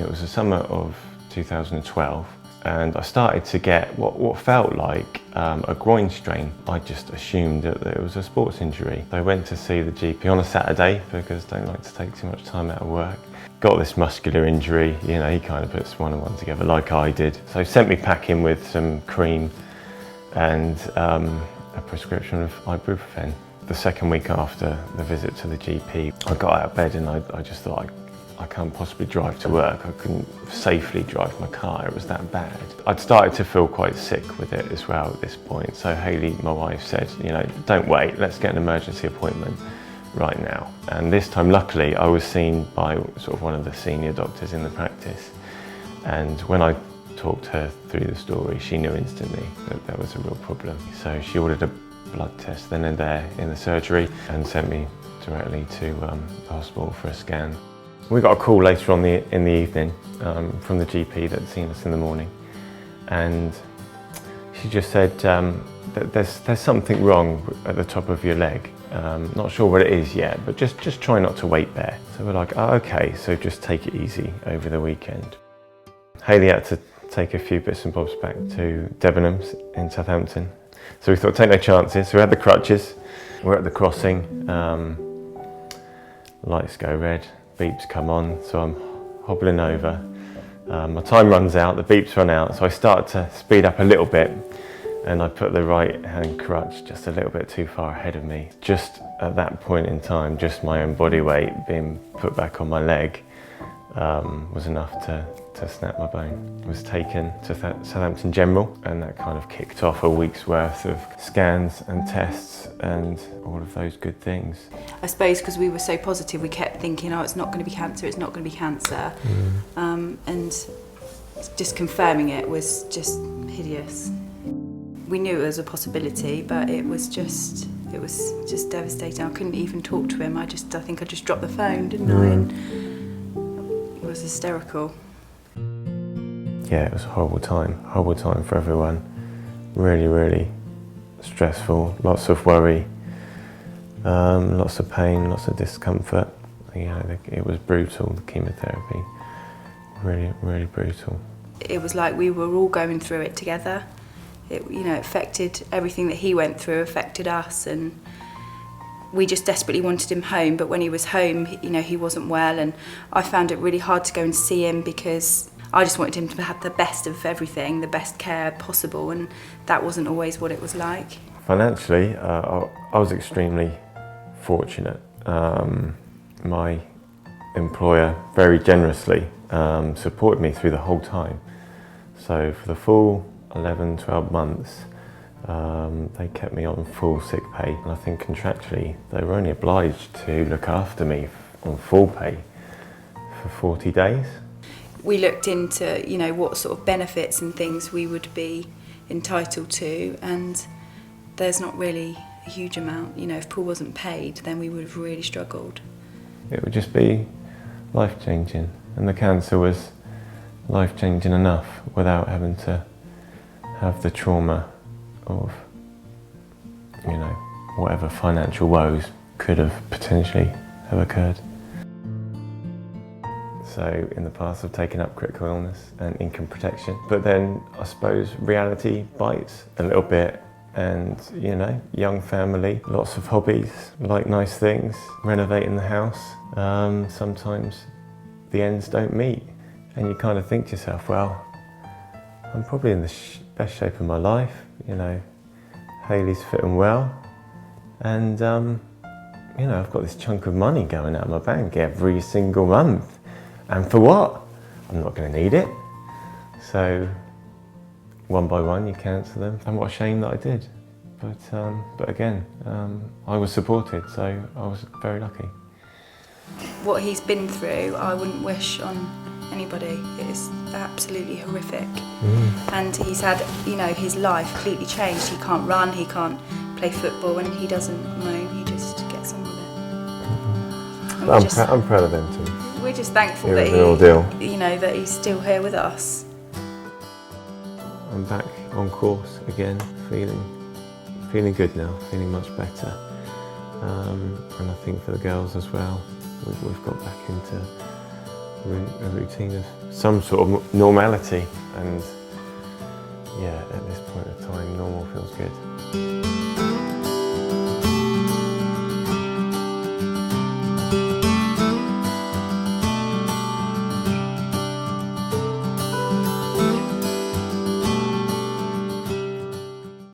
It was the summer of 2012 and I started to get what felt like a groin strain. I just assumed that it was a sports injury. I went to see the GP on a Saturday because I don't like to take too much time out of work. Got this muscular injury, you know, he kind of puts one and one together like I did. So he sent me packing with some cream and a prescription of ibuprofen. The second week after the visit to the GP, I got out of bed and I just thought, I can't possibly drive to work. I couldn't safely drive my car, it was that bad. I'd started to feel quite sick with it as well at this point. So Hayley, my wife, said, you know, don't wait, let's get an emergency appointment right now. And this time, luckily, I was seen by sort of one of the senior doctors in the practice. And when I talked her through the story, she knew instantly that there was a real problem. So she ordered a blood test then and there in the surgery and sent me directly to the hospital for a scan. We got a call later on in the evening from the GP that had seen us in the morning, and she just said that there's something wrong at the top of your leg. Not sure what it is yet, but just try not to wait there. So we're like, oh, okay, so just take it easy over the weekend. Hayley had to take a few bits and bobs back to Debenhams in Southampton. So we thought, take no chances. So we had the crutches, we're at the crossing, lights go red, beeps come on, so I'm hobbling over. My time runs out, the beeps run out, so I start to speed up a little bit and I put the right hand crutch just a little bit too far ahead of me. Just at that point in time, just my own body weight being put back on my leg was enough to snap my bone. I was taken to Southampton General and that kind of kicked off a week's worth of scans and tests and all of those good things. I suppose because we were so positive, we kept thinking, oh, it's not going to be cancer, it's not going to be cancer. And just confirming it was just hideous. We knew it was a possibility, but it was just devastating. I couldn't even talk to him. I think I just dropped the phone, didn't I? And it was hysterical. Yeah, it was a horrible time for everyone. Really, really stressful, lots of worry, lots of pain, lots of discomfort. You know, it was brutal, the chemotherapy, really, really brutal. It was like we were all going through it together. It, you know, affected everything that he went through, affected us, and we just desperately wanted him home. But when he was home, you know, he wasn't well, and I found it really hard to go and see him because I just wanted him to have the best of everything, the best care possible, and that wasn't always what it was like. Financially, I was extremely fortunate. My employer very generously supported me through the whole time. So for the full 11, 12 months, they kept me on full sick pay. And I think contractually, they were only obliged to look after me on full pay for 40 days. We looked into, you know, what sort of benefits and things we would be entitled to, and there's not really a huge amount. You know, if Paul wasn't paid, then we would have really struggled. It would just be life-changing, and the cancer was life-changing enough without having to have the trauma of, you know, whatever financial woes could have potentially have occurred. So in the past I've taken up critical illness and income protection, but then I suppose reality bites a little bit, and you know, young family, lots of hobbies, like nice things, renovating the house. Sometimes the ends don't meet and you kind of think to yourself, well, I'm probably in the best shape of my life, you know, Hayley's fitting well, and you know, I've got this chunk of money going out of my bank every single month. And for what? I'm not going to need it. So one by one you cancel them. And what a shame that I did. But again, I was supported, so I was very lucky. What he's been through, I wouldn't wish on anybody. It is absolutely horrific. And he's had, you know, his life completely changed. He can't run, he can't play football, and he doesn't moan, he just gets on with it. I'm proud of them too. We're just thankful that you know, that he's still here with us. I'm back on course again, feeling good now, feeling much better. And I think for the girls as well, we've got back into a routine of some sort of normality, and yeah, at this point of time, normal feels good.